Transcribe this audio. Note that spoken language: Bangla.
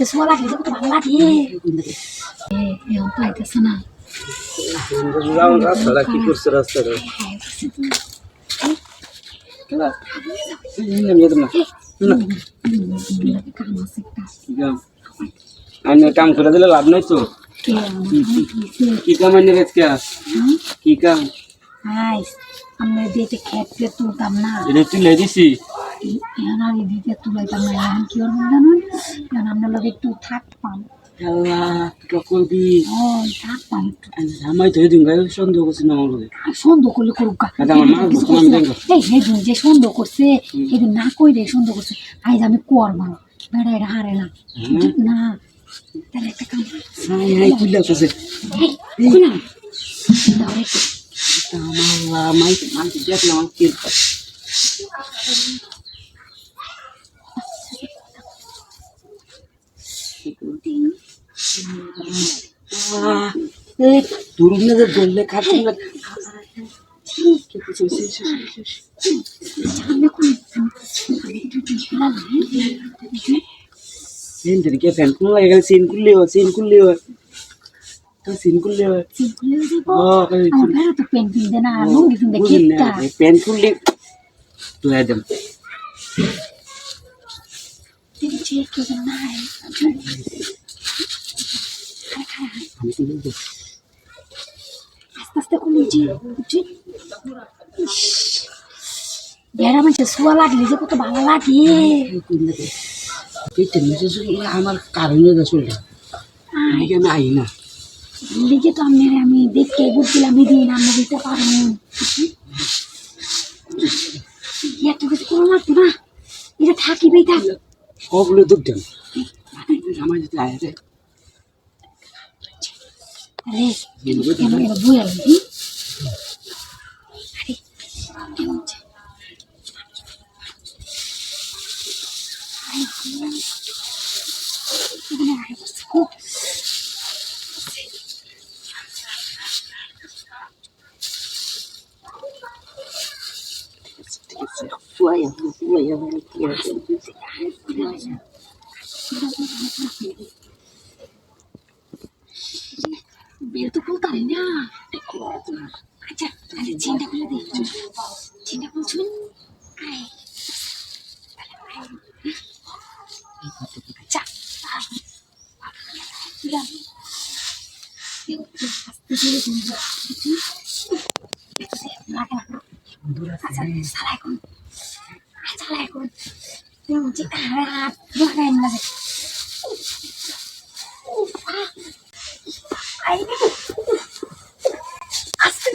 সোয়া লাগে তো ভালো লাগে এখন তো আইতেছে না রাস্তাটা কি করছে রাস্তাটা কাম করে দিলে লাভ নাই তো কি কাম আইনে রেখে কি কাম আমরা দিতে খেতে তুলতাম না এটা তুলে দিছি এখন আমি দিতে তুলাইতাম না এখন কি করবো জানুন এখন আমরা লোক একটু থাকতাম করবি থাকতাম আমার তো এদিন গায়ে সন্দেহ করছি না আমার সন্দেহ করলে করুক এই যে সন্দেহ করছে এদিন না কইলে সন্দেহ করছে আজ আমি করবো বেড়া এটা হারে না না তাহলে একটা কাম তুলে আছে দেখলাম কি দুর্নীতি ধরলে খাচ্ছি না ফ্যান কোন লাগে গেলে সিন খুললেও প্যান্ট খুললে তো একদম আস্তে আস্তে কমেছি বেড়া মানুষের শোয়া লাগলে যে কত ভালো লাগে আমার কারণে চলটা আমি আই না লিখে তো আমি দেখতে বুঝছিলাম দিন আমরা দিতে পারবো এত কিছু কোনো লাগতো না এটা থাকিবেই থাক সবগুলো দুধ দেন আমার যদি আয় রে আরে এবার বই আলবি আরে কেমন বের তো খুলতে পারি না আচ্ছা আরে চিন্তা করে দেখ চিন্তা করছুন আচ্ছা আস্তে